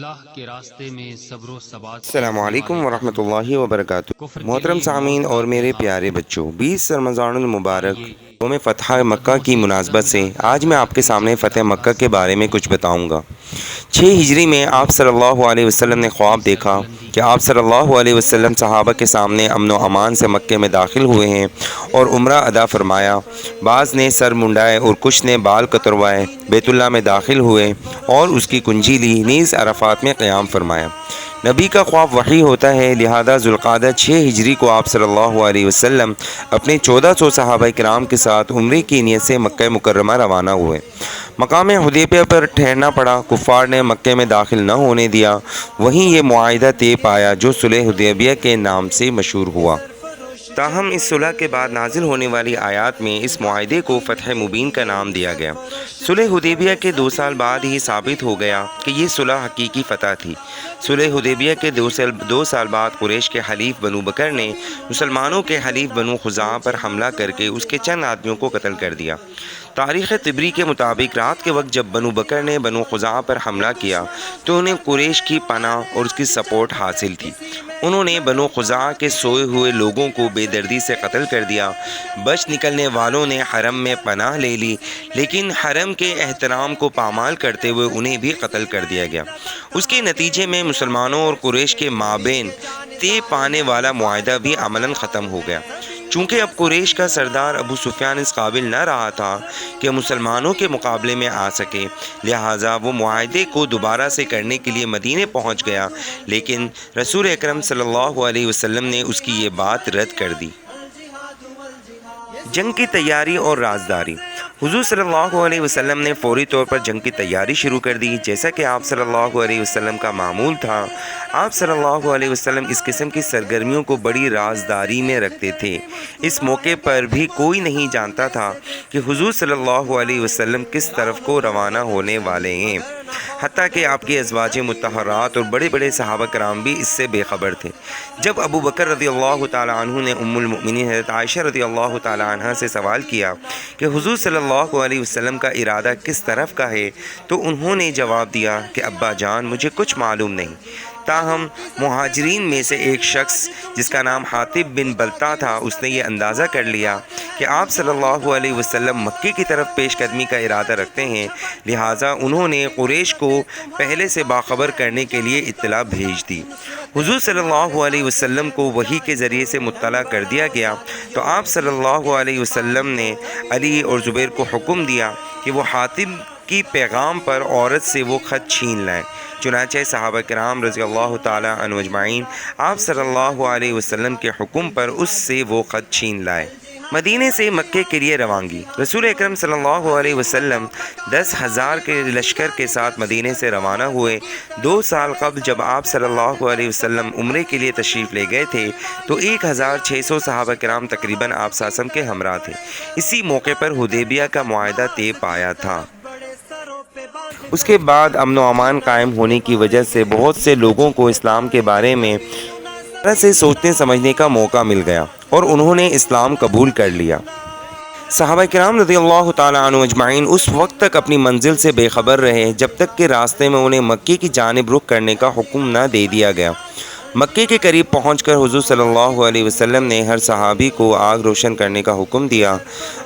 اللہ کے راستے میں صبر و ثبات سے السلام علیکم ورحمۃ اللہ وبرکاتہ۔ محترم سامعین اور میرے پیارے بچوں، 20 رمضان المبارک یوم فتح مکہ کی مناسبت سے آج میں آپ کے سامنے فتح مکہ کے بارے میں کچھ بتاؤں گا۔ 6 ہجری میں آپ صلی اللہ علیہ وسلم نے خواب دیکھا کہ آپ صلی اللہ علیہ وسلم صحابہ کے سامنے امن و امان سے مکے میں داخل ہوئے ہیں اور عمرہ ادا فرمایا۔ بعض نے سر منڈائے اور کچھ نے بال کتروائے، بیت اللہ میں داخل ہوئے اور اس کی کنجی لی، نیز عرفات میں قیام فرمایا۔ نبی کا خواب وحی ہوتا ہے، لہذا ذوالقعدہ 6 ہجری کو آپ صلی اللہ علیہ وسلم اپنے 1400 صحابہ کرام کے ساتھ عمرے کی نیت سے مکہ مکرمہ روانہ ہوئے۔ مقام حدیبیہ پر ٹھہرنا پڑا، کفار نے مکے میں داخل نہ ہونے دیا۔ وہیں یہ معاہدہ طے پایا جو صلح حدیبیہ کے نام سے مشہور ہوا۔ تاہم اس صلح کے بعد نازل ہونے والی آیات میں اس معاہدے کو فتح مبین کا نام دیا گیا۔ صلح حدیبیہ کے 2 سال بعد ہی ثابت ہو گیا کہ یہ صلح حقیقی فتح تھی۔ صلح حدیبیہ کے 2 سال بعد قریش کے حلیف بنو بکر نے مسلمانوں کے حلیف بنو خزاعہ پر حملہ کر کے اس کے چند آدمیوں کو قتل کر دیا۔ تاریخ طبری کے مطابق رات کے وقت جب بنو بکر نے بنو خزاعہ پر حملہ کیا تو انہیں قریش کی پناہ اور اس کی سپورٹ حاصل تھی۔ انہوں نے بنو خزاعہ کے سوئے ہوئے لوگوں کو بے دردی سے قتل کر دیا۔ بچ نکلنے والوں نے حرم میں پناہ لے لی، لیکن حرم کے احترام کو پامال کرتے ہوئے انہیں بھی قتل کر دیا گیا۔ اس کے نتیجے میں مسلمانوں اور قریش کے مابین طے پانے والا معاہدہ بھی عملاً ختم ہو گیا۔ چونکہ اب قریش کا سردار ابو سفیان اس قابل نہ رہا تھا کہ مسلمانوں کے مقابلے میں آ سکے، لہٰذا وہ معاہدے کو دوبارہ سے کرنے کے لیے مدینے پہنچ گیا، لیکن رسول اکرم صلی اللہ علیہ وسلم نے اس کی یہ بات رد کر دی۔ جنگ کی تیاری اور رازداری۔ حضور صلی اللہ علیہ وسلم نے فوری طور پر جنگ کی تیاری شروع کر دی، جیسا کہ آپ صلی اللہ علیہ وسلم کا معمول تھا۔ آپ صلی اللہ علیہ وسلم اس قسم کی سرگرمیوں کو بڑی رازداری میں رکھتے تھے۔ اس موقع پر بھی کوئی نہیں جانتا تھا کہ حضور صلی اللہ علیہ وسلم کس طرف کو روانہ ہونے والے ہیں، حتیٰ کہ آپ کی ازواج مطہرات اور بڑے بڑے صحابہ کرام بھی اس سے بے خبر تھے۔ جب ابو بکر رضی اللہ تعالیٰ عنہ نے ام المؤمنین حضرت عائشہ رضی اللہ تعالیٰ عنہ سے سوال کیا کہ حضور صلی اللہ علیہ وسلم کا ارادہ کس طرف کا ہے، تو انہوں نے جواب دیا کہ ابا جان مجھے کچھ معلوم نہیں۔ تاہم مہاجرین میں سے ایک شخص جس کا نام حاطب بن بلتع تھا، اس نے یہ اندازہ کر لیا کہ آپ صلی اللہ علیہ وسلم مکے کی طرف پیش قدمی کا ارادہ رکھتے ہیں، لہٰذا انہوں نے قریش کو پہلے سے باخبر کرنے کے لیے اطلاع بھیج دی۔ حضور صلی اللہ علیہ وسلم کو وحی کے ذریعے سے مطلع کر دیا گیا، تو آپ صلی اللہ علیہ وسلم نے علی اور زبیر کو حکم دیا کہ وہ حاطب کی پیغام پر عورت سے وہ خط چھین لائیں۔ چنانچہ صحابہ کرام رضی اللہ تعالیٰ عنہ اجمعین آپ صلی اللہ علیہ وسلم کے حکم پر اس سے وہ خط چھین لائے۔ مدینے سے مکے کے لیے روانگی۔ رسول اکرم صلی اللہ علیہ وسلم 10,000 کے لشکر کے ساتھ مدینے سے روانہ ہوئے۔ 2 سال قبل جب آپ صلی اللہ علیہ وسلم عمرے کے لیے تشریف لے گئے تھے تو 1600 صحابہ کرام تقریباً آپ ساسم کے ہمراہ تھے۔ اسی موقع پر حدیبیہ کا معاہدہ طے پایا تھا۔ اس کے بعد امن و امان قائم ہونے کی وجہ سے بہت سے لوگوں کو اسلام کے بارے میں طرح سے سوچنے سمجھنے کا موقع مل گیا اور انہوں نے اسلام قبول کر لیا۔ صحابہ کرام رضی اللہ تعالیٰ عنہ اجمعین اس وقت تک اپنی منزل سے بے خبر رہے جب تک کہ راستے میں انہیں مکے کی جانب رخ کرنے کا حکم نہ دے دیا گیا۔ مکے کے قریب پہنچ کر حضور صلی اللہ علیہ وسلم نے ہر صحابی کو آگ روشن کرنے کا حکم دیا،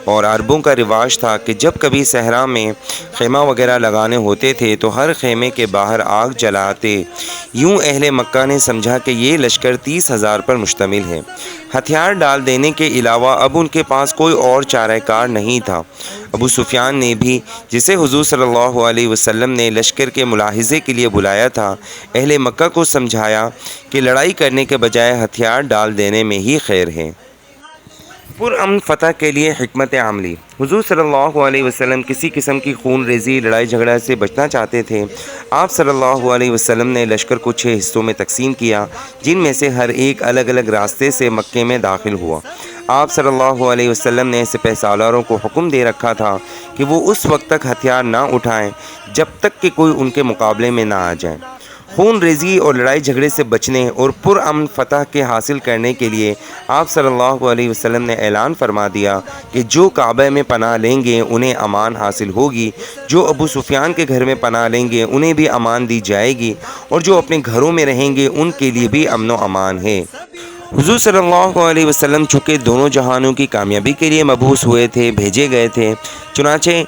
اور عربوں کا رواج تھا کہ جب کبھی صحرا میں خیمہ وغیرہ لگانے ہوتے تھے تو ہر خیمے کے باہر آگ جلاتے۔ یوں اہل مکہ نے سمجھا کہ یہ لشکر 30,000 پر مشتمل ہے۔ ہتھیار ڈال دینے کے علاوہ اب ان کے پاس کوئی اور چارہ کار نہیں تھا۔ ابو سفیان نے بھی، جسے حضور صلی اللہ علیہ وسلم نے لشکر کے ملاحظے کے لیے بلایا تھا، اہل مکہ کو سمجھایا کہ لڑائی کرنے کے بجائے ہتھیار ڈال دینے میں ہی خیر ہے۔ پرامن فتح کے لیے حکمت عملی۔ حضور صلی اللہ علیہ وسلم کسی قسم کی خون ریزی لڑائی جھگڑا سے بچنا چاہتے تھے۔ آپ صلی اللہ علیہ وسلم نے لشکر کو 6 حصوں میں تقسیم کیا، جن میں سے ہر ایک الگ الگ راستے سے مکے میں داخل ہوا۔ آپ صلی اللہ علیہ وسلم نے سپہ سالاروں کو حکم دے رکھا تھا کہ وہ اس وقت تک ہتھیار نہ اٹھائیں جب تک کہ کوئی ان کے مقابلے میں نہ آ جائے۔ خون ریزی اور لڑائی جھگڑے سے بچنے اور پرامن فتح کے حاصل کرنے کے لیے آپ صلی اللہ علیہ وسلم نے اعلان فرما دیا کہ جو کعبہ میں پناہ لیں گے انہیں امان حاصل ہوگی، جو ابو سفیان کے گھر میں پناہ لیں گے انہیں بھی امان دی جائے گی، اور جو اپنے گھروں میں رہیں گے ان کے لیے بھی امن و امان ہے۔ حضور صلی اللہ علیہ وسلم چونکہ دونوں جہانوں کی کامیابی کے لیے مبعوث ہوئے تھے، بھیجے گئے تھے، چنانچہ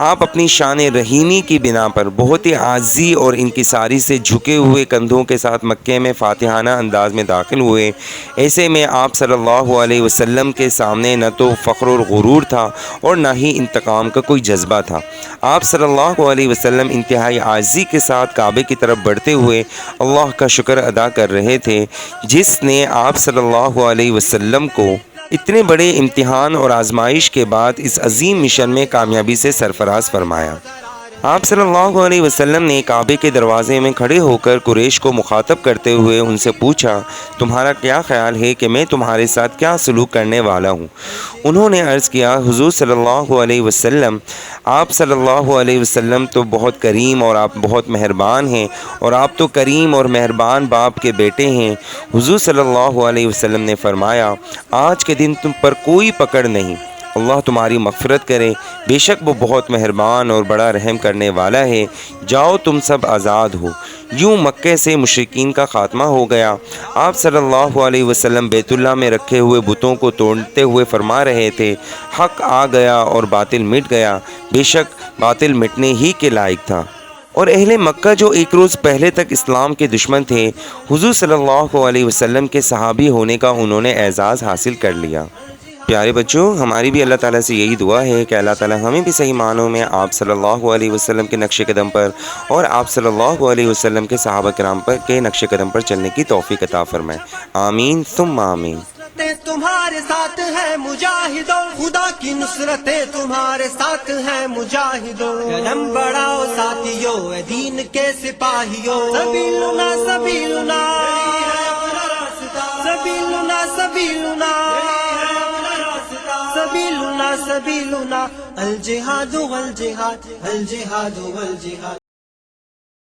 آپ اپنی شان رحیمی کی بنا پر بہت ہی عاجزی اور انکساری سے جھکے ہوئے کندھوں کے ساتھ مکے میں فاتحانہ انداز میں داخل ہوئے۔ ایسے میں آپ صلی اللہ علیہ وسلم کے سامنے نہ تو فخر اور غرور تھا اور نہ ہی انتقام کا کوئی جذبہ تھا۔ آپ صلی اللہ علیہ وسلم انتہائی عاجزی کے ساتھ کعبے کی طرف بڑھتے ہوئے اللہ کا شکر ادا کر رہے تھے، جس نے آپ صلی اللہ علیہ وسلم کو اتنے بڑے امتحان اور آزمائش کے بعد اس عظیم مشن میں کامیابی سے سرفراز فرمایا۔ آپ صلی اللہ علیہ وسلم نے کعبے کے دروازے میں کھڑے ہو کر قریش کو مخاطب کرتے ہوئے ان سے پوچھا، تمہارا کیا خیال ہے کہ میں تمہارے ساتھ کیا سلوک کرنے والا ہوں؟ انہوں نے عرض کیا، حضور صلی اللہ علیہ وسلم، آپ صلی اللہ علیہ وسلم تو بہت کریم اور آپ بہت مہربان ہیں، اور آپ تو کریم اور مہربان باپ کے بیٹے ہیں۔ حضور صلی اللہ علیہ وسلم نے فرمایا، آج کے دن تم پر کوئی پکڑ نہیں، اللہ تمہاری مغفرت کرے، بے شک وہ بہت مہربان اور بڑا رحم کرنے والا ہے، جاؤ تم سب آزاد ہو۔ یوں مکے سے مشرکین کا خاتمہ ہو گیا۔ آپ صلی اللہ علیہ وسلم بیت اللہ میں رکھے ہوئے بتوں کو توڑتے ہوئے فرما رہے تھے، حق آ گیا اور باطل مٹ گیا، بے شک باطل مٹنے ہی کے لائق تھا۔ اور اہل مکہ جو ایک روز پہلے تک اسلام کے دشمن تھے، حضور صلی اللہ علیہ وسلم کے صحابی ہونے کا انہوں نے اعزاز حاصل کر لیا۔ پیارے بچوں، ہماری بھی اللہ تعالیٰ سے یہی دعا ہے کہ اللہ تعالیٰ ہمیں بھی صحیح معنوں میں آپ صلی اللہ علیہ وسلم کے نقش قدم پر اور آپ صلی اللہ علیہ وسلم کے صحابہ کرام پر کے نقش قدم پر چلنے کی توفیق عطا فرمائے۔ آمین ثم آمین۔ تمہارے ساتھ ہے مجاہدوں، خدا کی نصرتیں تمہارے ساتھ ہیں مجاہدوں، علم بڑھاؤ ساتھیوں، اے دین کے سپاہیوں، سبیلنا سبیلنا سبیلنا سبیلنا سبیلنا سبیلنا الجہاد والجہاد الجہاد والجہاد۔